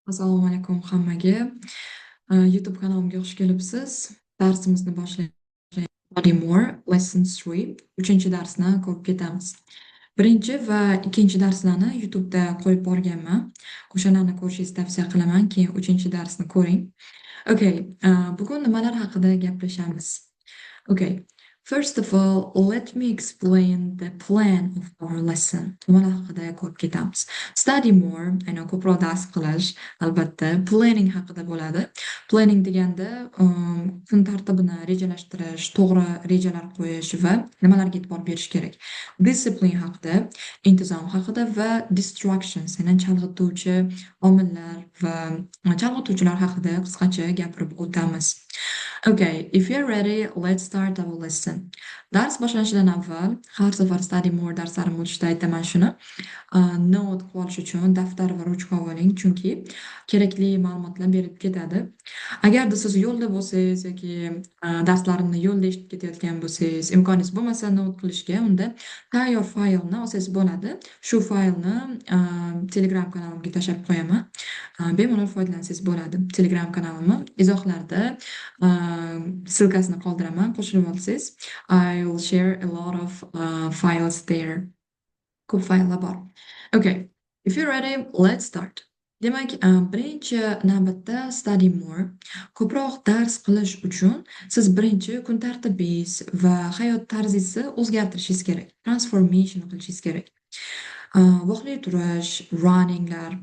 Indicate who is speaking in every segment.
Speaker 1: Assalomu alaykum hammaga. YouTube kanalimga xush kelibsiz. Darsimizni boshlaymiz. Study more, lesson 3. Uchinchi darsni ko'rib ketamiz. Birinchi va ikkinchi darslarni YouTube'da qo'yib borganman. O'shalarni ko'rishingizni tavsiya qilaman. Keyin uchinchi darsni ko'ring. Okay, bugun nimalar haqida gaplashamiz? Okay, first of all, let me explain the plan of our lesson. Nimalar haqida ko'rib ketamiz. Study more, aynan ko'proq dars qilish, albatta, planning haqida bo'ladi. Planning deganda kun tartibini rejalashtirish, to'g'ri rejalar qo'yish va nimalarga e'tibor berish kerak. Discipline haqida, intizom haqida va distractions, ya'ni chalg'ituvchi omillar va chalg'ituvchilar haqida qisqacha gapirib o'tamiz. Okay, if you're ready, let's start our lesson. Dars boshlanishidan avval har safar study more darslarim o'tishda aytaman shuni. Note qilib olish uchun daftar va ruchka oling, chunki kerakli ma'lumotlar berib ketadi. Agarda siz yo'lda bo'lsangiz yoki darslarimni yo'lda eshitib ketayotgan bo'lsangiz, imkoningiz bo'lmasa note qilishga, unda tayyor faylni olsangiz bo'ladi. Shu faylni Telegram kanalimga tashlab qo'yaman. Bemalol foydalansangiz bo'ladi. Telegram kanalimni izohlarda ssilkasini qoldiraman, qo'shilib olsangiz. I'll share a lot of files there. Ko'p fayllar bor. Okay, if you're ready, let's start. Demak, birinchi navbatda study more. Ko'proq dars qilish uchun siz birinchi kun tartibingiz va hayot tarzingizni o'zgartirishingiz kerak. Transformation qilishingiz kerak. Vaqtli turish, runninglar,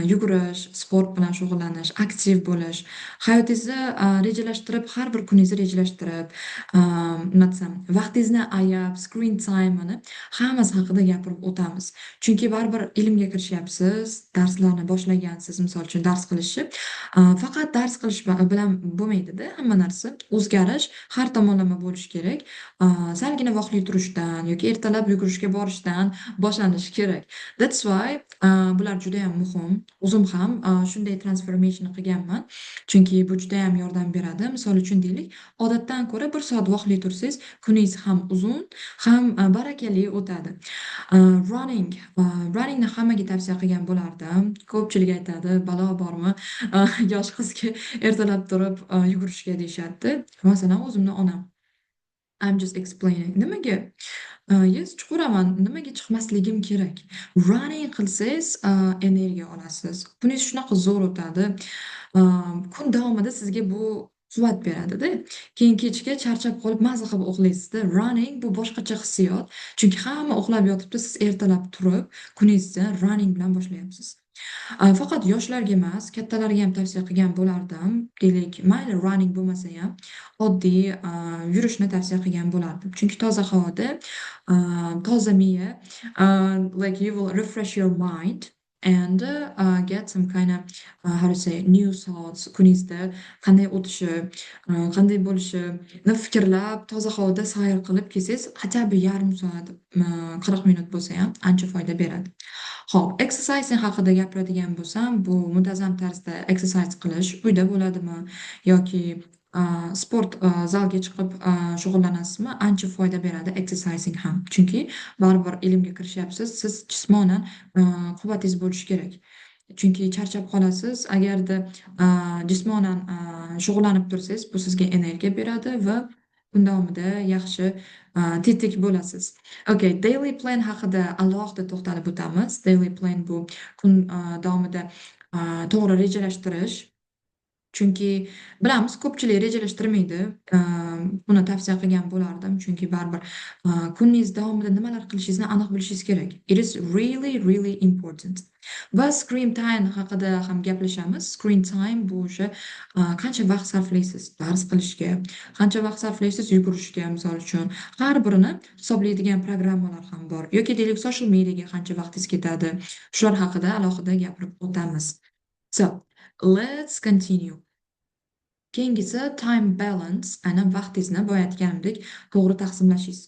Speaker 1: yugurish, sport bilan shug'ullanish, aktiv bo'lish, hayotingizni rejalashtirib, har bir kuningizni rejalashtirib, nima desam, vaqtingizni ayab, screen time'ini hammasi haqida gapirib o'tamiz. Chunki baribir ilmga kirishyapsiz, darslarni boshlagansiz, misol uchun dars qilishni, faqat dars qilish bilan bo'lmaydida, hamma narsa o'zgarish har tomonlama bo'lishi kerak. Salgina vaqtli turishdan yoki ertalab yugurishga borishdan boshlanishi kerak. That's why bular juda ham muhim. O'zim ham shunday transformation qilganman. Chunki bu juda ham yordam beradi. Misol uchun deylik, odatdan ko'ra 1 soat vaqtli tursangiz, kuningiz ham uzun, ham barakali o'tadi. Runningni hammaga tavsiya qilgan bo'lardim. Ko'pchilik aytadi, balo bormi, yosh qizga ertalab turib yugurishga deyishadi. Masalan, o'zimni onam. I'm just explaining. Nimaga? Yes, chuquraman. Nimaga chiqmasligim kerak? Running qilsangiz, energiya olasiz. Kuningiz shunaqa zo'r o'tadi. Kun davomida sizga bu quvvat beradida. Keyin kechga charchab qolib maza qilib uxlaysizda. Running bu boshqacha hissiyot. Chunki hamma uxlab yotibdi, siz ertalab turib, kuningizni running bilan boshlayapsiz. Faqat yoshlarga emas, kattalarga ham tavsiya qilgan bo'lardim. Deylik, mayli running bo'lmasa ham oddiy yurishni tavsiya qilgan bo'lardim. Chunki toza havoda, toza miya, like you will refresh your mind and get some kind of how to say new thoughts. Kuningizda qanday o'tishi, qanday bo'lishini fikrlab, toza havoda sayr qilib kelsangiz, хотя бы yarim soat, 40 minut bo'lsa ham ancha foyda beradi. Xo'p, exercising haqida gapiradigan bo'lsam, bu muntazam tarzda exercise qilish uyda bo'ladimi yoki sport zalga chiqib shug'ullanasizmi, ancha foyda beradi exercising ham. Chunki baribir ilmga kirishyapsiz, siz jismonan quvvatingiz bo'lishi kerak. Chunki charchab qolasiz. Agarda jismonan shug'ullanib tursangiz, bu sizga energiya beradi va kun davomida yaxshi tetik bo'lasiz. Okay, daily plan haqida alohida to'xtalib o'tamiz. Daily plan bu kun davomida to'g'ri rejalashtirish. Chunki bilamiz, ko'pchilik rejalashtirmaydi. Buni tavsiya qilgan bo'lardim, chunki baribir kuningiz davomida nimalar qilishingizni aniq bilishingiz kerak. It is really, really important. Va screen time haqida ham gaplashamiz. Screen time bu o'sha qancha vaqt sarflaysiz dars qilishga, qancha vaqt sarflaysiz yugurishga, misol uchun. Har birini hisoblaydigan programmalar ham bor. Yoki deylik, social mediaga qancha vaqtingiz ketadi. Shular haqida alohida gapirib o'tamiz. So, let's continue. Keyingisi time balance, aynan vaqtingizni boya aytganimdek to'g'ri taqsimlashingiz.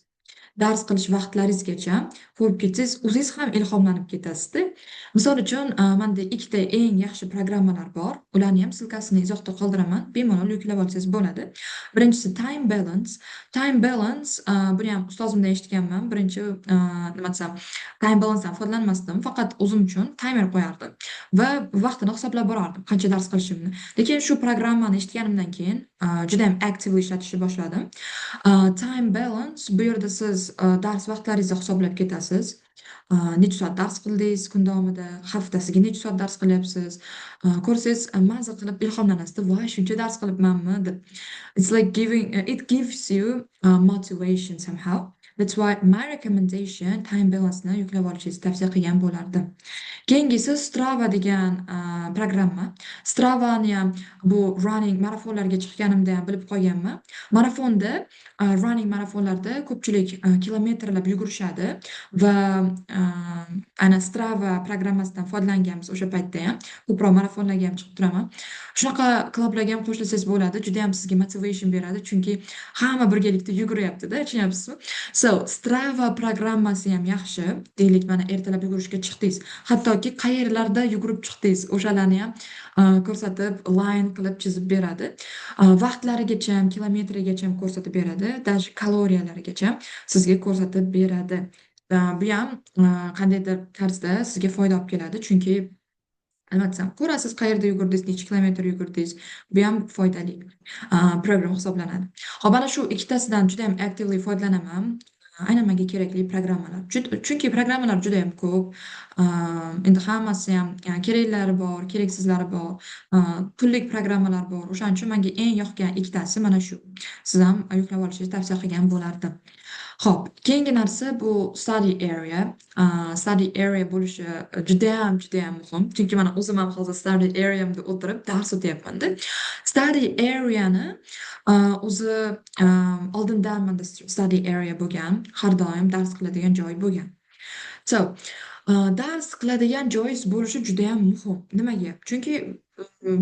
Speaker 1: dars qilish vaqtlaringizgacha ko'rib ketsangiz, o'zingiz ham ilhomlanib ketasizda. Misol uchun, menda ikkita eng yaxshi programmalar bor. Ularni ham silkasini izohda qoldiraman. Bemalol yuklab olsangiz bo'ladi. Birinchisi Time Balance. Time Balance, buni ham ustozimdan eshitganman. Birinchi, nima desam, Time Balancedan foydalanmasdim. Faqat o'zim uchun timer qo'yardim va vaqtini hisoblab borardim, qancha dars qilishimni. Lekin shu programmani eshitganimdan keyin juda ham aktiv ishlatishni boshladim. Time balance, bu yerda siz dars vaqtlaringizni hisoblab ketasiz. Necha soat dars qildingiz kun davomida, haftasiga necha soat dars qilyapsiz. Ko'rsangiz maza qilib ilhomlanasizda, voy shuncha dars qilibmanmi deb. It's like it gives you motivation somehow. That's why my recommendation time balance'ni yuklab olishingizni tavsiya qilgan bo'lardim. Keyingisi Strava degan programma. Stravani ham bu running marafonlarga chiqqanimda ham bilib qolganman. Marafonda, running marafonlarda ko'pchilik kilometrlab yugurishadi va ana Strava programmasidan foydalanganmiz o'sha paytda ham. Ko'proq marafonlarga ham chiqib turaman. Shunaqa klublarga ham qo'shilsangiz bo'ladi. Juda ham sizga motivation beradi, chunki hamma birgalikda yuguryapti-da, tushunyapsizmi? So, Strava programmasi ham yaxshi. Deylik, mana ertalab yugurishga chiqdingiz. Hattoki qayerlarda yugurib chiqdingiz, o'shalarni ham ko'rsatib, line qilib chizib beradi. Vaqtlarigacha ham, kilometrigacha ham ko'rsatib beradi, даже kaloriyalarigacha sizga ko'rsatib beradi. Bu ham qandaydir tarzda sizga foyda olib keladi, chunki albatta ko'rasiz qayerda yugurdingiz, necha kilometr yugurdingiz. Bu ham foydali program hisoblanadi. Hop, ana shu ikkitasidan juda ham actively foydalanaman. Aynan menga kerakli programmalar. Chunki programmalar juda ham ko'p. Endi hammasi ham keraklari bor, keraksizlari bor. Pullik programmalar bor. O'shaning uchun menga eng yoqgan ikkitasi mana shu. Siz ham yuklab olishingizni tavsiya qilgan bo'lardim. Ho'p, keyingi narsa bu study area. Study area bo'lishi juda ham muhim. Chunki mana o'zim ham hozir study areamda o'tirib dars o'tyapman-da. Study areani o'zi oldindan menda study area bo'lgan, har doim dars qiladigan joy bo'lgan. So, dars qiladigan joyingiz bo'lishi juda ham muhim. Nimaga? Chunki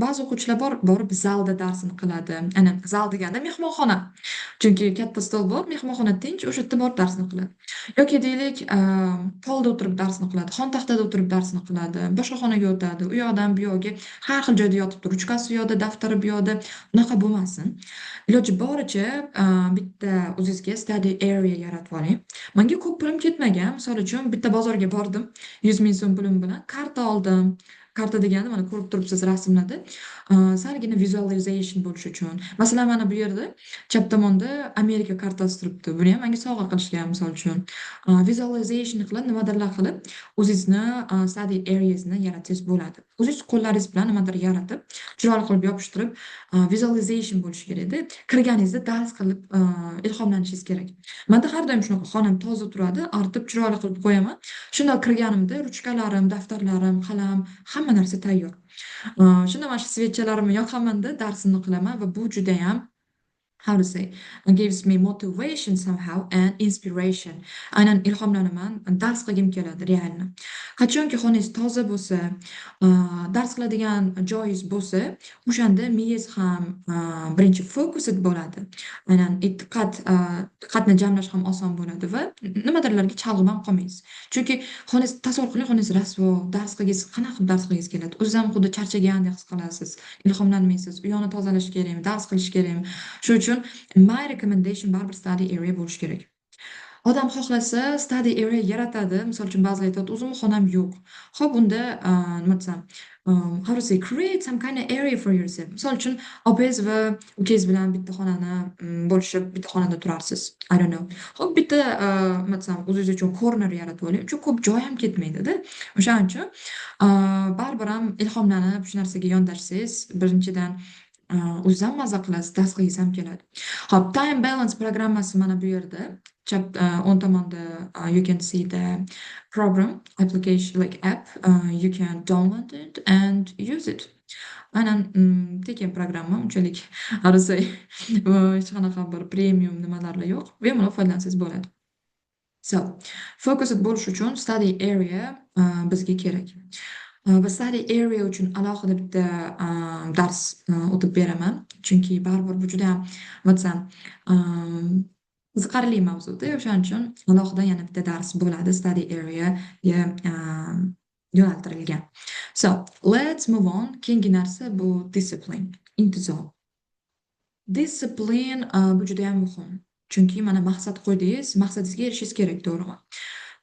Speaker 1: ba'zi o'quvchilar borib zalda darsini qiladi. Ana zal deganda mehmonxona. Chunki katta stol bor, mehmonxona tinch, o'sha yerda borib darsini qiladi. Yoki deylik, polda o'tirib darsini qiladi, xontaxtada o'tirib darsini qiladi, boshqa xonaga o'tadi, u yoqdan bu yoqqa har xil joyda yotibdi, ruchkasi u yoqda, daftari bu yoqda. Unaqa bo'lmasin. Iloji boricha bitta o'zingizga study area yaratib oling. Menga ko'p pulim ketmagan. Misol uchun bitta bozorga bordim, 100 ming so'm pulim bilan karta oldim. Karta degani mana ko'rib turibsiz rasmlarda. Salgina visualization bo'lishi uchun. Masalan, mana bu yerda chap tomonda Amerika kartasi turibdi. Buni ham menga sovg'a qilishgan, misol uchun. Visualization qilib, nimadirlar qilib, o'zingizni study areasini yaratsangiz bo'ladi. O'zingiz qo'llaringiz bilan nimadir yaratib, chiroyli qilib yopishtirib, visualization bo'lishi kerak-da. Kirganingizda dars qilib ilhomlanishingiz kerak. Menda har doim shunaqa, xonam toza turadi, artib chiroyli qilib qo'yaman. Shunday kirganimda ruchkalarim, daftarlarim, qalam, hamma narsa tayyor. Shunda mana shu svechalarimni yoqaman-da, darsimni qilaman va bu juda ham how to say, gives me motivation somehow and inspiration. Aynan ilhomlanaman, dars qilgim keladi realni. Qachonki xonangiz toza bo'lsa, dars qiladigan joyingiz bo'lsa, o'shanda miyangiz ham birinchi focused bo'ladi. Aynan diqqatni jamlash ham oson bo'ladi va nimadirlarga chalg'imay qolmaysiz. Chunki xonangiz, tasavvur qiling, xonangiz rasvo, dars qilgingiz, qanaqa qilib dars qilgingiz keladi? O'zingiz ham xuddi charchagandek his qilasiz, ilhomlanmaysiz. U yoqni tozalash kerakmi, dars qilish kerakmi? Shuning uchun my recommendation baribir study area bo'lishi kerak. Odam xohlasa study area yaratadi. Misol uchun ba'zilar aytadi, o'zimni xonam yo'q. Xo'p, unda nima desam, how to say, create some kind of area for yourself. Misol uchun opangiz va ukangiz bilan bitta xonani bo'lishib, bitta xonada turarsiz. I don't know. Xo'p, bitta nima desam, o'zingiz uchun corner yaratib oling. Chunki ko'p joy ham ketmaydi-da. O'shaning uchun baribir ham ilhomlanib shu narsaga yondashsangiz, birinchidan o'zingiz ham maza qilasiz, dars qilgingiz ham keladi. Hop, time balance programmasi mana bu yerda. Chap o'ng tomonda you can see the program application like app. You can download it and use it. Aynan tekin programma, unchalik how to say, hech qanaqa bir premium nimalar yo'q. Bemalol foydalansangiz bo'ladi. So, focused bo'lish uchun study area bizga kerak. Va study area uchun alohida bitta dars o'tib beraman. Chunki baribir bu juda ham, nima desam, qiziqarli mavzuda. O'shaning uchun alohida yana bitta dars bo'ladi study areaga yo'naltirilgan. So, let's move on. Keyingi narsa bu discipline, intizom. Disiplin bu juda ham muhim. Chunki mana maqsad qo'ydingiz, maqsadingizga erishishingiz kerak, to'g'rimi?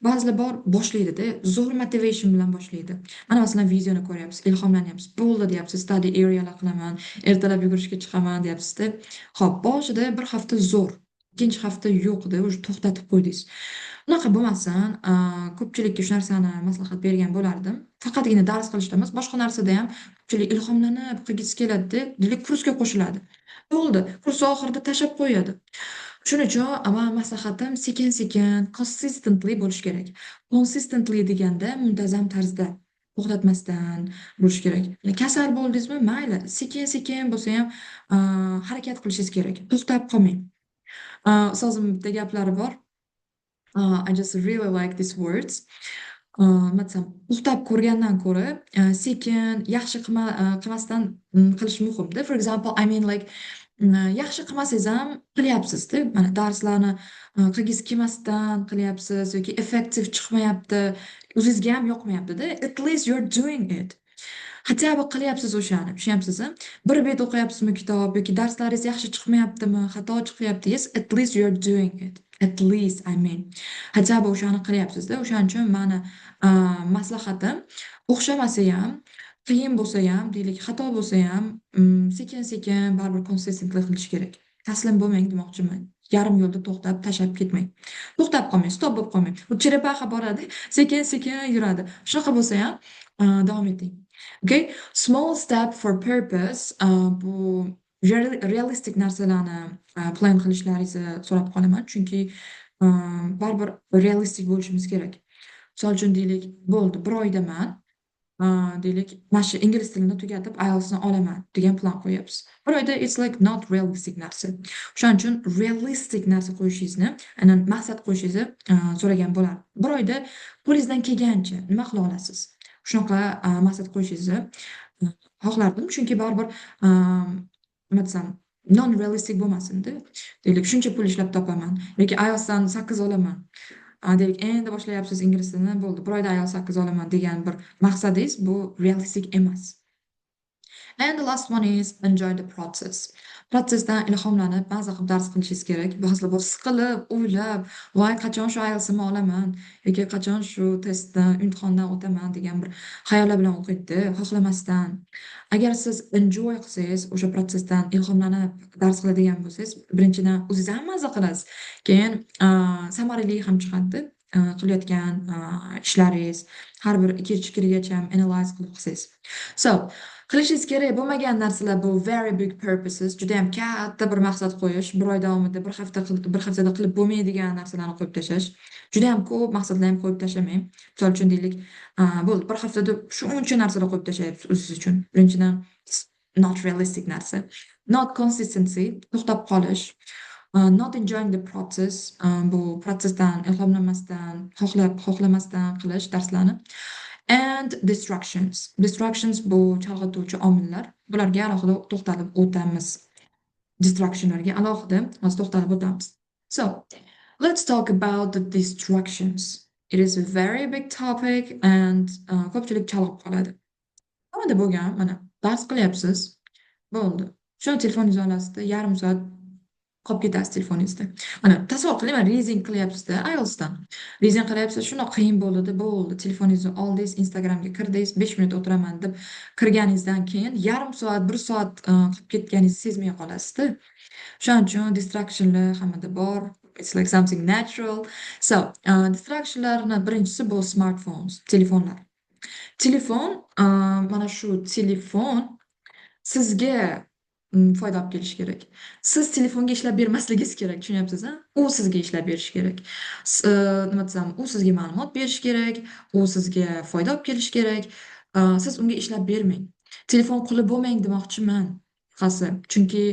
Speaker 1: Ba'zilar bor boshlaydida, zo'r motivation bilan boshlaydi. Mana masalan videoni ko'ryapsiz, ilhomlanyapsiz, bo'ldi deyapsiz, study arealar qilaman, ertalab yugurishga chiqaman deyapsiz-da. Xo'p, boshida bir hafta zo'r, ikkinchi hafta yo'qda, уже to'xtatib qo'ydingiz. Unaqa bo'lmasin, ko'pchilikka shu narsani maslahat bergan bo'lardim. Faqatgina dars qilishda emas, boshqa narsada ham ko'pchilik ilhomlanib qilgisi keladi-da, deylik kursga qo'shiladi. Bo'ldi, kurs oxirida tashlab qo'yadi. Shuning uchun maslahatim sekin-sekin, consistently bo'lish kerak. Consistently deganda muntazam tarzda, to'xtatmasdan bo'lish kerak. Kasal bo'ldingizmi, mayli, sekin-sekin bo'lsa ham harakat qilishingiz kerak. To'xtab qolmang. Ustozim bitta gaplari bor. I just really like these words. Masalan, to'xtab ko'rgandan ko'ra, sekin, yaxshi qilmasdan qilish muhimda. For example, I mean like yaxshi qilmasangiz ham qilyapsizda. Mana darslarni qilgisi kelmasdan qilyapsiz yoki effektiv chiqmayapti, o'zingizga ham yoqmayapti-da. At least you're doing it. Хотя бы qilyapsiz o'shani, tushunyapsiz? Bir bet o'qiyapsizmi kitob yoki darslaringiz yaxshi chiqmayaptimi, xato chiqyapti, yes, at least you're doing it. At least, I mean. Хотя бы o'shani qilyapsiz-da. O'shaning uchun mani maslahatim o'xshamasa ham, qiyin bo'lsa ham, deylik, xato bo'lsa ham, sekin-sekin baribir consistently qilish kerak. Taslim bo'lmang demoqchiman. Yarim yo'lda to'xtab, tashlab ketmang. To'xtab qolmang, stop bo'lib qolmang. U cherepaxa boradi, sekin-sekin yuradi. Shunaqa bo'lsa ham davom eting. Okay? Small step for purpose. Bu realistik narsalarni plan qilishlaringizni so'rab qolaman, chunki baribir realistik bo'lishimiz kerak. Misol uchun deylik, bo'ldi, bir oyda men deylik, mana shu ingliz tilini tugatib, IELTSni olaman degan plan qo'yapsiz. Bir oyda it's like not realistic narsa. Shuning uchun realistik narsa qo'yishingizni, aynan maqsad qo'yishingizni so'ragan bo'lardim. Bir oyda qo'lingizdan kelgancha nima qila olasiz? Shunaqa maqsad qo'yishingizni xohlardim, chunki baribir nima desam, non realistic bo'lmasin-da. Deylik, shuncha pul ishlab topaman yoki IELTSdan 8 olaman. Deylik, endi boshlayapsiz ingliz tilini, bo'ldi, bir oyda IELTS 8 olaman degan bir maqsadingiz, bu realistik emas. And the last one is enjoy the process. Protsessdan ilhomlanib, ba'zi qilib dars qilishingiz kerak. Ba'zilar bor siqilib, o'ylab, voy qachon shu IELTSni olaman yoki qachon shu testdan, imtihondan o'taman degan bir xayollar bilan o'qiydi, xohlamasdan. Agar siz enjoy qilsangiz, o'sha protsessdan ilhomlanib dars qiladigan bo'lsangiz, birinchidan o'zingiz ham maza qilasiz. Keyin samarali ham chiqadi. Qilayotgan ishlaringiz har bir kir-chikirigacha analyze qilib qilsangiz. So, qilishingiz kerak bo'lmagan narsalar bu very big purposes, juda ham katta bir maqsad qo'yish, bir oy davomida bir haftada qilib bo'lmaydigan narsalarni qo'yib tashlash. Juda ham ko'p maqsadlar ham qo'yib tashlamang. Misol uchun deylik, bo'ldi, bir haftada shuncha narsalar qo'yib tashlayapsiz o'zingiz uchun. Birinchidan not realistic narsa. Not consistency, to'xtab qolish. Not enjoying the process, bu protsessdan ilhomlanmasdan, xohlamasdan qilish darslarni. And distractions bu chalg'ituvchi omillar. Bularga alohida to'xtalib o'tamiz. Distractionlarga alohida to'xtalib o'tamiz. So, let's talk about the distractions. It is a very big topic and ko'pchilik chalg'ib qoladi. Hamda bo'lgan, mana dars qilyapsiz. Bo'ldi. Shuni telefoningizni olasizda, yarim soat qolib ketasiz telefoningizda. Mana tasavvur qiling, mana reading qilyapsiz-da, IELTSdan. Reading qilyapsiz, shundoq qiyin bo'ldi, telefoningizni oldingiz, Instagramga kirdingiz, 5 minut o'tiraman deb kirganingizdan keyin yarim soat, 1 soat qolib ketganingizni sezmay qolasizda. Shuning uchun distractionlar hammada bor. It's like something natural. So, distractionlarning birinchisi bu smartphones, telefonlar. Telefon, mana shu telefon sizga foyda olib kelishi kerak. Siz telefonga ishlab bermasligingiz kerak, tushunyapsiz-a? U sizga ishlab berishi kerak. Nima desam, u sizga ma'lumot berishi kerak, u sizga foyda olib kelishi kerak. Siz unga ishlab bermang. Telefon quli bo'lmang demoqchiman. Qasi, chunki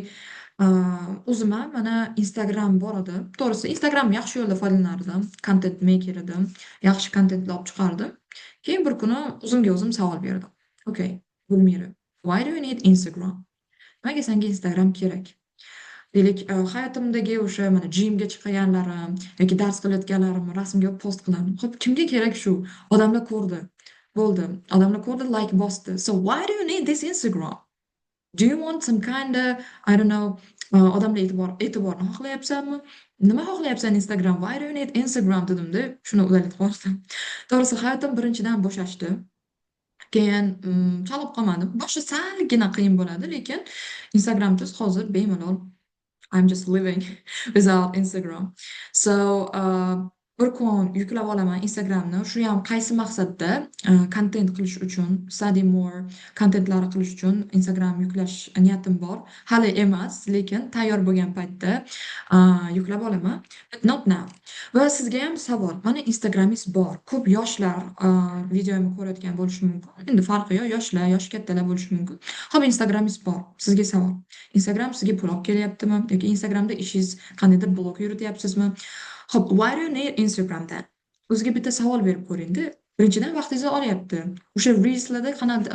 Speaker 1: o'zim ham mana Instagram bor edi. To'g'risi, Instagram yaxshi yo'lda foydalanardim, content maker edim, yaxshi kontentlar olib chiqardim. Keyin bir kuni o'zimga o'zim savol berdim. Okay, Gulmira, why do you need Instagram? Nimaga senga Instagram kerak? deylik hayotimdagi o'sha mana jimga chiqqanlarim yoki dars qilayotganlarimni rasmga post qilaman. Xo'p, kimga kerak shu? Odamlar ko'rdi. Bo'ldi. Odamlar ko'rdi, like bosdi. So why do you need this Instagram? Do you want some kind of, I don't know, odamlar e'tiborni xohlayapsanmi? Nima xohlayapsan Instagram? Why do you need Instagram dedimda, shuni udalatib qo'ydim. To'g'risi hayotim birinchidan bo'shashdi. Keyin chalib qolmadim. Boshida salgina qiyin bo'ladi, lekin Instagramsiz hozir bemalol I'm just living without Instagram. So, bir kun yuklab olaman Instagramni. Shu ham qaysi maqsadda? Content qilish uchun, study more contentlari qilish uchun Instagram yuklash niyatim bor. Hali emas, lekin tayyor bo'lgan paytda yuklab olaman. But not now. Va sizga ham savol. Mana Instagramingiz bor. Ko'p yoshlar videomni ko'rayotgan bo'lishi mumkin. Endi farqi yo'q, yoshlar, yoshi kattalar bo'lishi mumkin. Xo'p, Instagramingiz bor. Sizga savol. Instagram sizga pul olib kelyaptimi? Yoki Instagramda ishingiz qandaydir blog yurityapsizmi? Xo'p, why do you need Instagram then? O'ziga bitta savol berib ko'ring-da. Birinchidan vaqtingizni olyapti. O'sha Reels'larda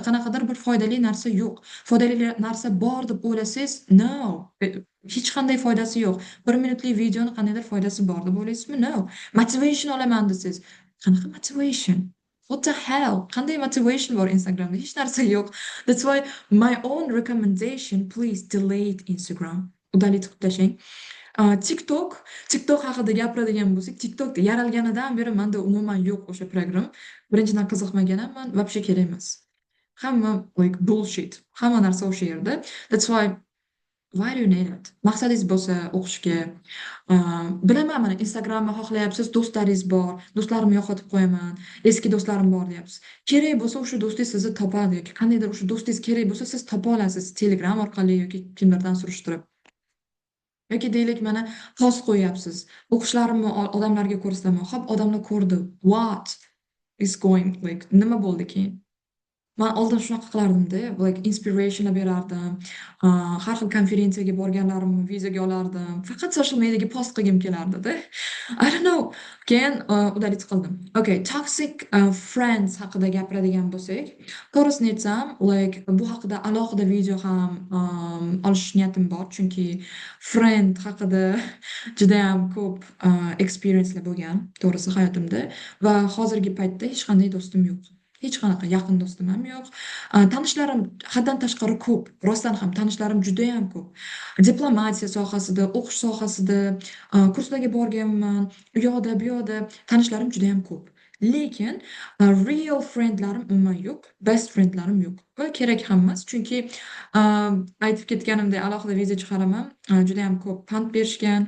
Speaker 1: qanaqadir bir foydali narsa yo'q. Foydali narsa bor deb o'ylasangiz, no. Hech qanday foydasi yo'q. 1 minutlik videoni qandaydir foydasi bor deb o'ylaysizmi? No. Motivation olaman desangiz, qanaqa motivation? What the hell? Qanday motivation bor Instagramda? Hech narsa yo'q. That's why my own recommendation, please delete Instagram. Udaletib tashlang. TikTok, TikTok haqida gapiradigan bo'lsak, TikTok yaralganidan beri menda umuman yo'q o'sha program. Birinchidan qiziqmaganman, вообще kerak emas. Hamma like bullshit. Hamma narsa o'sha yerda. That's why do you need it? Maqsadingiz bo'lsa o'qishga, bilaman mana Instagramni xohlayapsiz, do'stlaringiz bor, do'stlarimni yo'qotib qo'yaman, eski do'stlarim bor deyapsiz. Kerak bo'lsa o'sha do'stingiz sizni topadi yoki qandaydir o'sha do'stingiz kerak bo'lsa siz topa olasiz Telegram orqali yoki kimlardan surishtirib. Yoki deylik mana post qo'yyapsiz. O'qishlarimni odamlarga ko'rsataman. Xo'p, odamlar ko'rdi. What is going like nima bo'ldi keyin? Men oldin shunaqa qilardimda, like inspirationlar berardim. Har xil konferensiyaga borganlarimni videoga olardim. Faqat social mediaga post qilgim kelardi-da. I don't know. Keyin udalit qildim. Okay, toxic friends haqida gapiradigan bo'lsak, to'g'risini aytsam, like bu haqida alohida video ham olish niyatim bor, chunki friend haqida juda ham ko'p experiencelar bo'lgan, to'g'risi hayotimda va hozirgi paytda hech qanday do'stim yo'q. Hech qanaqa yaqin do'stim ham yo'q. Tanishlarim haddan tashqari ko'p. Rostdan ham tanishlarim juda ham ko'p. Diplomatiya sohasida, o'qish sohasida, kurslarga borganman. U yoqda, bu yoqda tanishlarim juda ham ko'p. Lekin real friendlarim umuman yo'q, best friendlarim yo'q. Va kerak ham emas, chunki aytib ketganimdek alohida video chiqaraman. Juda ham ko'p pand berishgan,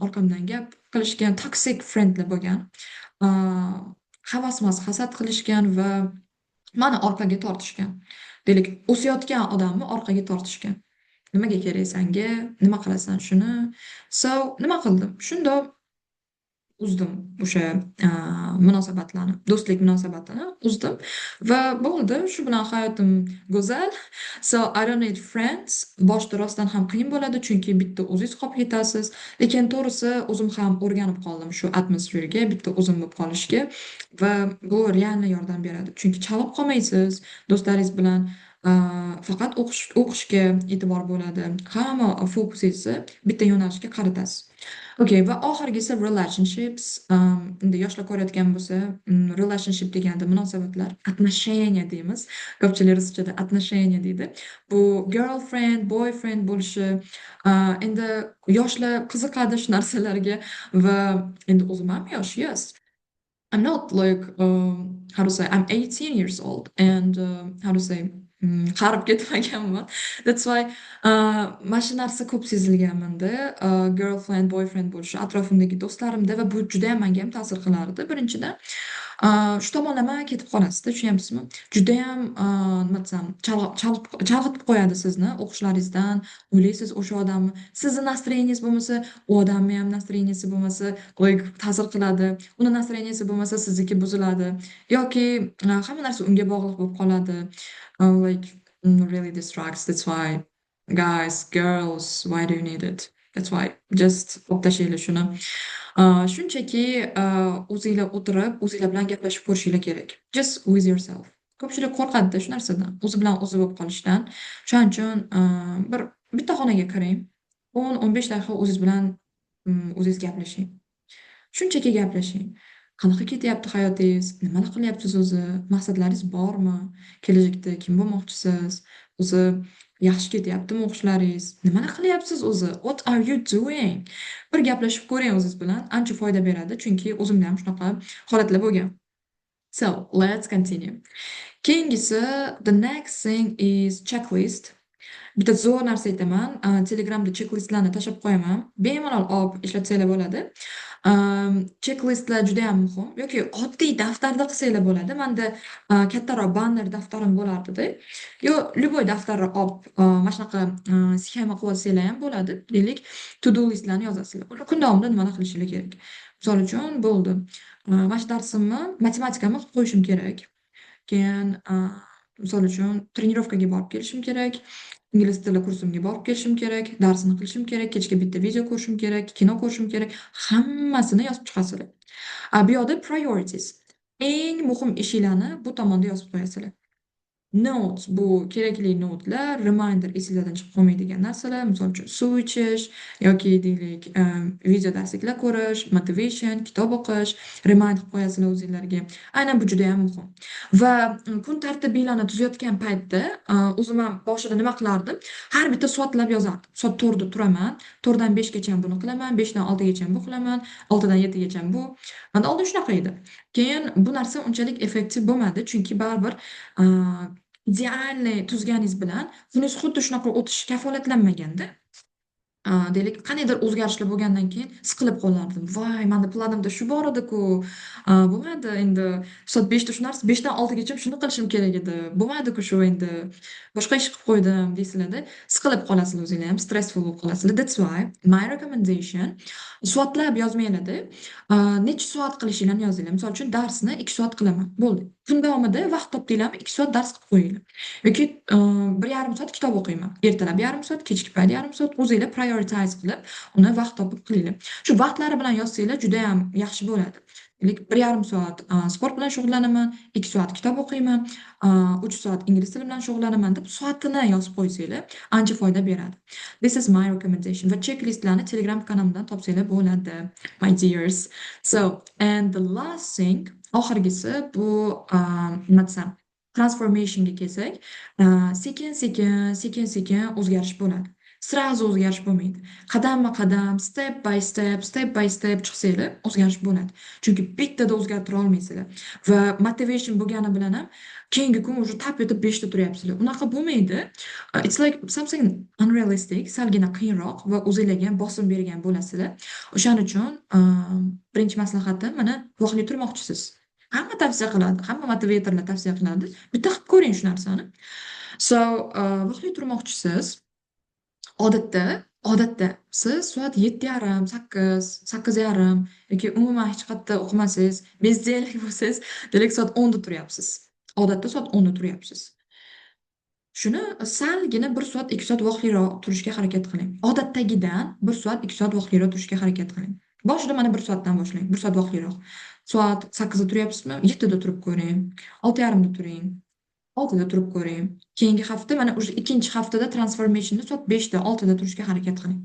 Speaker 1: orqamdan gap qilishgan, toxic friendlar bo'lgan. Havasmas hasad qilishgan va mani orqaga tortishgan. Deylik, o'sayotgan odamni orqaga tortishgan. Nimaga kerak sanga? Nima qilasan shuni? So, nima qildim? Shundoq uzdim o'sha munosabatlarni, do'stlik munosabatini uzdim va bo'ldi. Shu bilan hayotim go'zal. So I don't need friends. Boshda rostdan ham qiyin bo'ladi, chunki bitta o'zingiz qolib ketasiz. Lekin to'g'risi o'zim ham o'rganib qoldim shu atmosferaga, bitta o'zim bo'lib qolishga va bu realni yordam beradi. Chunki chalib qolmaysiz do'stlaringiz bilan. Faqat o'qishga e'tibor bo'ladi. Hamma fokusingizni bitta yo'nalishga qaratasiz. Okay, va oxirgisi relationships. Endi yoshlar ko'rayotgan bo'lsa, relationship deganda munosabatlar, отношения deymiz. Ko'pchilik ruschada отношения deydi. Bu girlfriend, boyfriend bo'lishi, endi yoshlar qiziqadi shu narsalarga va endi o'zim ham yosh, yes. I'm not like how to say I'm 18 years old and how to say qarib ketmaganman. That's why mana shu narsa ko'p sezilganmanda girlfriend, boyfriend bo'lishi atrofimdagi do'stlarimda va bu juda ham menga ham ta'sir qilardi. Birinchidan shu tomonlama ketib qolasizda, tushunyapsizmi? Juda ham nima desam, chalg'itib qo'yadi sizni o'qishlaringizdan. O'ylaysiz o'sha odamni, sizni настроениеңiz bo'lmasa, u odamni ham настроениесі bo'lmasa, like ta'sir qiladi. Uni настроениесі bo'lmasa, sizniki buziladi yoki hamma narsa unga bog'liq bo'lib qoladi. Like really distracts. That's why guys, girls, why do you need it? That's why just o'qitashinglar shuni. Shunchaki o'zinglar o'tirib, o'zinglar bilan gaplashib ko'rishinglar kerak. Just with yourself. Ko'pchilik qo'rqadi shu narsadan, o'zi bilan o'zi bo'lib qolishdan. Shuning uchun bitta xonaga kiring, 10-15 daqiqa o'zingiz bilan o'zingiz gaplashing. Shunchaki gaplashing. Qanaqa ketyapti hayotingiz? Nimalar qilyapsiz o'zi? Maqsadlaringiz bormi? Kelajakda kim bo'lmoqchisiz? O'zi yaxshi ketyaptimi o'qishlaringiz? Nimalar qilyapsiz o'zi? What are you doing? Bir gaplashib ko'ring o'zingiz bilan. Ancha foyda beradi, chunki o'zimda ham shunaqa holatlar bo'lgan. So, let's continue. Keyingisi, the next thing is checklist. Bitta zo'r narsa aytaman. Telegramda checklistlarni tashlab qo'yaman. Bemalol olib ishlatsanglar bo'ladi. Checklistlar juda ham muhim. Yoki oddiy daftarda qilsanglar bo'ladi. Menda kattaroq banner daftarim bo'lardi-da. Yo, любой daftarni olib mana shunaqa sxema qilib olsanglar ham bo'ladi. Deylik, to-do listlarni yozasizlar. Kun davomida nimalar qilishinglar kerak. Misol uchun bo'ldi. Mana shu darsimni matematikani qilib qo'yishim kerak. Keyin misol uchun trenirovkaga borib kelishim kerak. Ingliz tili kursimga borib kelishim kerak, darsini qilishim kerak, kechga bitta video ko'rishim kerak, kino ko'rishim kerak. Hammasini yozib chiqasizlar. Bu yoqda priorities. Eng muhim ishlarni bu tomonda yozib qo'yasizlar. Notes bu kerakli notlar, reminder esingizdan chiqib qolmaydigan narsalar, misol uchun suv ichish yoki deylik video darsliklar ko'rish, motivation, kitob o'qish, remind qilib qo'yasizlar o'zingizlarga. Aynan bu juda ham muhim. Va kun tartibinglarni tuzayotgan paytda o'zim ham boshida nima qilardim? Har bitta soatlab yozardim. Soat 4 da turaman, 4 dan 5 gacha buni qilaman, 5 dan 6 gacha bu qilaman, 6 dan 7 gacha bu. Menda oldin shunaqa edi. Keyin bu narsa unchalik effektiv bo'lmadi, chunki baribir idealniy tuzganingiz bilan kuningiz xuddi shunaqa o'tishi kafolatlanmaganda. Deylik, qandaydir o'zgarishlar bo'lgandan keyin siqilib qolardim. Voy, meni planimda shu bor edi-ku. Bo'lmadi endi soat 5 da shu narsa 5 dan 6 gacha shuni qilishim kerak edi. Bo'lmadi-ku shu endi. Boshqa ish qilib qo'ydim deysizlarda, siqilib qolasizlar o'zinglar ham, stressful bo'lib qolasizlar. That's why my recommendation soatlab yozmanglarda, necha soat qilishinglarni yozinglar. Misol uchun darsni 2 soat qilaman. Bo'ldi. Kun davomida vaqt topdinglarmi 2 soat dars qilib qo'yinglar. Yoki 1,5 soat kitob o'qiyman. Ertalab 1,5 soat, kechki payt 1,5 soat o'zinglar prioritize qilib, uni vaqt topib qilinglar. Shu vaqtlari bilan yozsanglar juda ham yaxshi bo'ladi. Deylik, 1,5 soat sport bilan shug'ullanaman, 2 soat kitob o'qiyman, 3 soat ingliz tili bilan shug'ullanaman deb soatini yozib qo'ysanglar, ancha foyda beradi. This is my recommendation. Va checklistlarni Telegram kanalimdan topsanglar bo'ladi, my dears. So, and the last thing, oxirgisi bu nima desam, transformationga kelsak, sekin-sekin o'zgarish bo'ladi. Srazu o'zgarish bo'lmaydi. Qadamma-qadam, step by step chiqsanglar, o'zgarish bo'ladi. Chunki bittada o'zgartira olmaysizlar. Va motivation bo'lgani bilan ham keyingi kun уже tap etib 5 da turyapsizlar. Unaqa bo'lmaydi. It's like something unrealistic, salgina qiyinroq va o'zingizlarga ham bosim bergan bo'lasizlar. O'shaning uchun birinchi maslahatim, mana vaqtli turmoqchisiz. Hamma tavsiya qiladi, hamma motivatorlar tavsiya qiladi. Bitta qilib ko'ring shu narsani. So, vaqtli turmoqchisiz. Odatda siz soat 7:30, 8, 8:30 yoki umuman hech qayerda o'qimasangiz, bezdiyalik bo'lsangiz, demak soat 10 da turyapsiz. Odatda soat 10 da turyapsiz. Shuni salgina 1 soat, 2 soat vaqtliroq turishga harakat qiling. Odatdagidan 1 soat, 2 soat vaqtliroq turishga harakat qiling. Boshida mana 1 soatdan boshlang, 1 soat vaqtliroq. Soat 8 da turyapsizmi? 7 da turib ko'ring, 6:30 da turing. 6 da turib ko'ring. Keyingi hafta mana o'sha ikkinchi haftada transformationni soat 5 da 6 da turishga harakat qiling.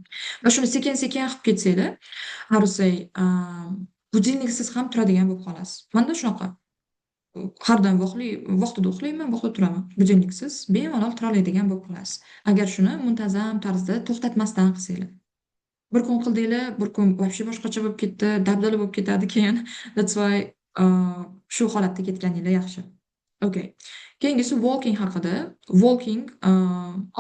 Speaker 1: Va shuni sekin-sekin qilib ketsanglar, how to say, budilniksiz ham turadigan bo'lib qolasiz. Menda shunaqa. Har doim vaqtida uxlayman, vaqtida turaman. Budilniksiz bemalol tura oladigan bo'lib qolasiz. Agar shuni muntazam tarzda to'xtatmasdan qilsanglar. Bir kun qildinglar, bir kun вообще boshqacha bo'lib ketdi, dabdala bo'lib ketadi keyin. That's why shu holatda ketganinglar yaxshi. Okay. Keyingisi walking haqida. Walking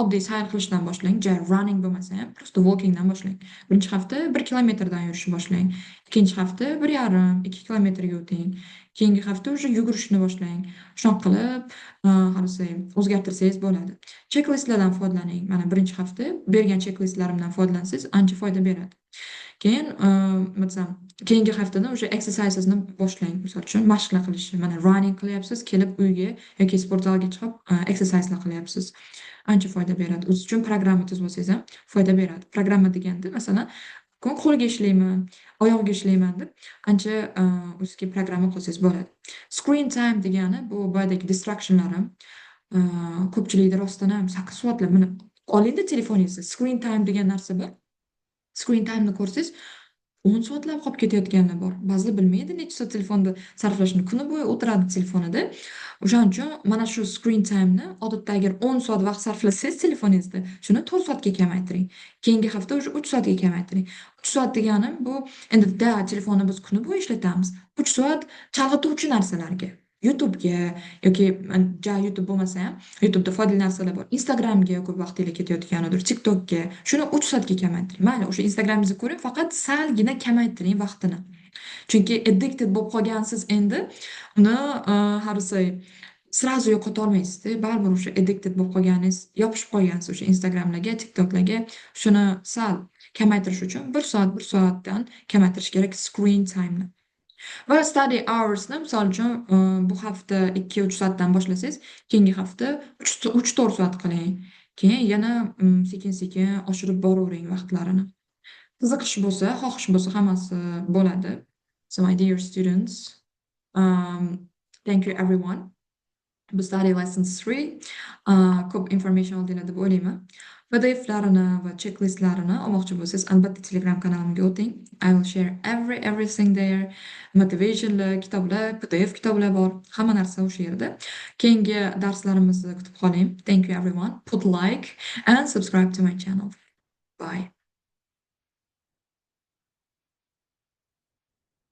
Speaker 1: oddiy sayr qilishdan boshlang, running bo'lmasa ham, prosta walkingdan boshlang. Birinchi hafta 1 kilometrdan yurishni boshlang. Ikkinchi hafta 1,5, 2 kilometrga o'ting. Keyingi hafta уже yugurishni boshlang. Shunaqa qilib, o'zgartirsangiz bo'ladi. Checklistlardan foydalaning. Mana birinchi hafta bergan checklistlarimdan foydalansangiz, ancha foyda beradi. Keyin, masalan, keyingi haftadan o'sha exercisesni boshlang. Misol uchun mashqlar qilishni, mana running qilyapsiz, kelib uyga yoki sport zaliga chiqib exerciselar qilyapsiz. Ancha foyda beradi. O'z uchun programma tuzib olsangiz ham foyda beradi. Programma deganda, masalan, qo'lga ishlayman, oyoqga ishlayman deb ancha o'zizga programma qilsangiz bo'ladi. Screen time degani bu boyadagi distractionlarim. Ko'pchilikda rostdan ham 8 soatlab mana olingda telefoningizni. Screen time degan narsa bor. screen time'ni ko'rsangiz 10 soatlab qolib ketayotganlar bor. Ba'zilar bilmaydi necha soat telefonda sarflashni, kuni bo'yi o'tiradi telefonida. O'shaning uchun mana shu screen time'ni odatda agar 10 soat vaqt sarflasangiz telefoningizda, shuni 4 soatga kamaytiring. Keyingi hafta уже 3 soatga kamaytiring. 3 soat deganim bu endi telefonni biz kuni bo'yi ishlatamiz. 3 soat chalg'ituvchi narsalarga. YouTube'ga yoki YouTube bo'lmasa ham YouTube'da foydali narsalar bor. Instagram'ga ko'p vaqtingiz ketayotganidir, TikTok'ga. Shuni 3 soatga kamaytiring. Mayli, o'sha Instagram'ingizni ko'ring, faqat salgina kamaytiring vaqtini. Chunki addicted bo'lib qolgansiz endi, uni how to say srazu yo'qota olmaysizda. Baribir o'sha addicted bo'lib qolganingiz, yopishib qolgansiz o'sha Instagram'larga, TikTok'larga. Shuni sal kamaytirish uchun 1 soatdan kamaytirish kerak screen time'ni. Va study hours'ni misol uchun bu hafta 2-3 soatdan boshlasangiz, keyingi hafta 3-4 soat qiling. Keyin yana sekin-sekin oshirib boravering vaqtlarini. Qiziqish bo'lsa, xohish bo'lsa hammasi bo'ladi. So my dear students, um, thank you everyone. Bu study lesson 3 ko'p information oldinglar deb o'ylayman. PDFlarini va checklistlarini olmoqchi bo'lsangiz, albatta Telegram kanalimga o'ting. I will share everything there. Motivationlar, kitoblar, PDF kitoblar bor. Hamma narsa o'sha yerda. Keyingi darslarimizni kutib qoling. Thank you everyone. Put like and subscribe to my channel. Bye.